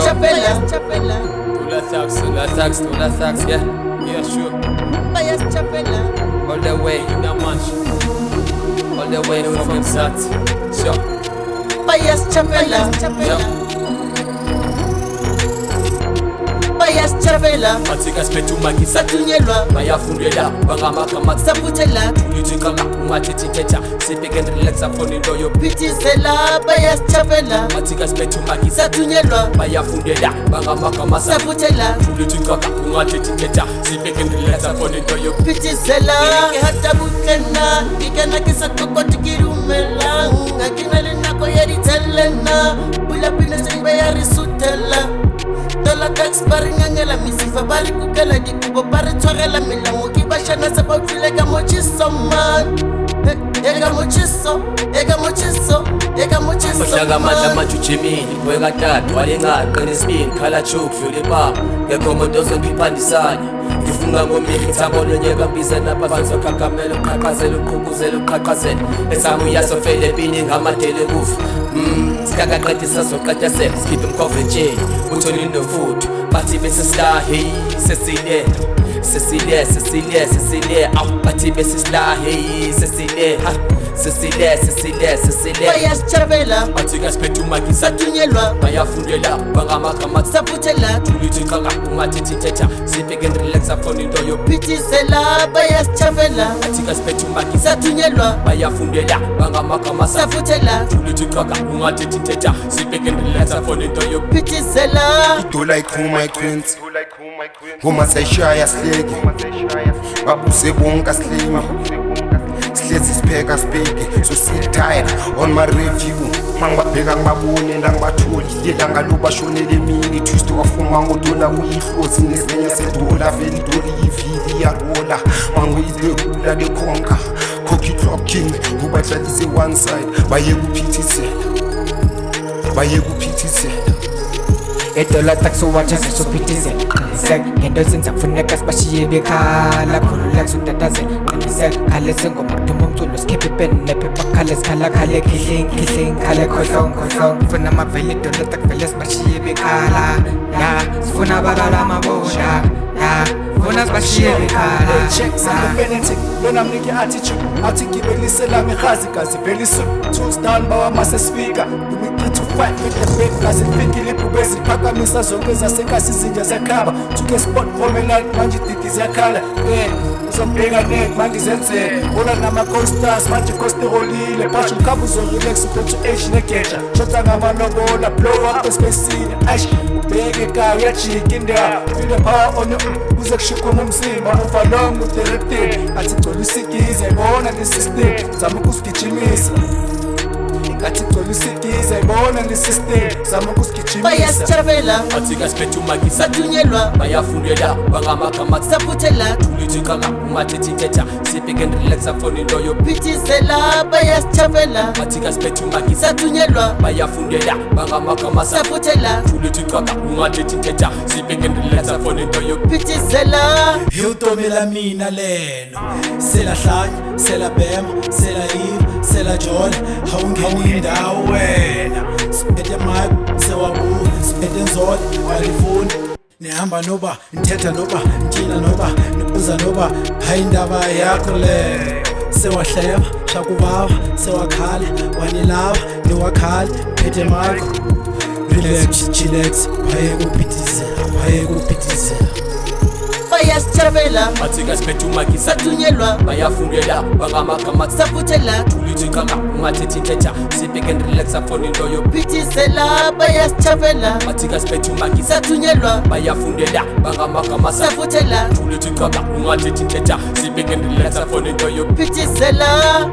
Chapela. To the thugs, yeah. Yeah, sure. Bias Chapela. All the way, not much. All the way from Sat. Sure. Bias Chapela. Bias Chapela. Matika spetu maki Satunyelwa. bayafundela bangamakama Saputela. tulitsikaka ungathetithetha sibheke and relax afone into yo Pitizela. Bias Chapela. matika spetu maki Satunyelwa. bayafundela bangamakama Saputela. tulitsikaka ungathetithetha sibheke and relax afone into yo Pitizela. Ke hata bukena. Ikena kisa kokoti kirumela. Ngakina linako yeritelena. Bula pina sengbe yarisutela. Dola tax bari ngangela misifa bali kukela dikubo bari tshwarela melamo ke bashana sa ba tlile ka mochiso man eka mochiso Ohlaka amandla majujimini kwekatatu walenqaqe nesibini khala chukfu lepa ngekomodo zongiphandisana ngifunga ngomiri thambo lonyeka mbiza nabafanso khakamela uqhaqhazela uqhuquzela uqhaqhazela esamu yasofele bini ngamadele kufa sikakaqeda sazoqeda sele sikhiphe umkhova entsheni uthoni nofuthu bathi besesilahi sesile aw bathi besesilahi sesile Bias Chapela. matika spethu maki Satunyelwa. bayafundela bangamakama Saputela. tulitsikaka ungathetithetha sibheke and relax afone into yo Pitizela. Bias Chapela. matika spethu maki Satunyelwa. bayafundela bangamakama Saputela. tulitsikaka ungathetithetha sibheke and relax afone into yo Pitizela. Do like who my queens Huma sayishaya sleki Babuse bonka slima Slezi sipheka sibheke So sit tired on my review Mangibabheka ngibabone ndangibatholi Yelanga lobashonele emini Tuesday wafuma ngodola uyihlozi Ngesenye sedola vele idoli yivili yarola Manguyidehula lekhonka Cocky clocking Ubadlalise one side Baye kuphithizela edola taxo wacha sesopitizela qiniseka ngento zenza kufuneka sibashiye bekhala khulula kusutatazela qiniseka khale sengoma duma umculo sikhiphe ipeni nephepha khale sikhala khale khihling khale khohlong funa amavele edola takuvele sibashiye bekhala ya sifuna babala amabona ya funa sibashiye bekhala checks and benedict lona mnike attitude athi gibelisela ngehazi kazi vele soon tools down bawa mase speaker to fight with the big guys ifikile ibhubezi phakamisa zonke ezasekhasi izinja zekhaba tuke spot formula manje didi ziyakhala uzombheka net manje zenzele bona nama co-stars manje costerolile basho ukhabu uzorelax uphethe age negeja shotha ngamalobola blow up espesini ash ubheke ekhaya uyajika indawo feel the power on you kuze kushukuma umzimba uvalong udirected athi gcola isigize bona lesystem zama ukusigijimisa ngathi gcola isigize ibona lesystem zama Bias ukusigijimisa Chapela. matika spethu maki Satunyelwa. bayafundela bangamakama Saputela. tulitsikaka ungathetithetha sibheke and relax afone into yo Pitizela. Bias Chapela. matika spethu maki Satunyelwa. bayafundela bangamakama Saputela. tulitsikaka ungathetithetha sibheke and relax afone into yo Pitizela. Hiltomela mina leno sela hlanya sela bema sela eve sela jole awungeni indawo wena siphethe mic sewabuka siphethe nzolo walifuni nihamba noba nithetha noba ntina noba nibuza noba hayi indaba yakho le sewahleba shakubaba sewakhala wanilava niwakhala phethe mic relax chillax baye kuphithizela Bias Chapela. matika spethu maki Satunyelwa. bayafundela bangamakama Saputela. tulitsikaka ungathetithetha sibheke and relax afone into yo Pitizela. Bias Chapela. matika spethu maki Satunyelwa. bayafundela bangamakama Saputela. tulitsikaka ungathetithetha sibheke and relax afone into yo Pitizela.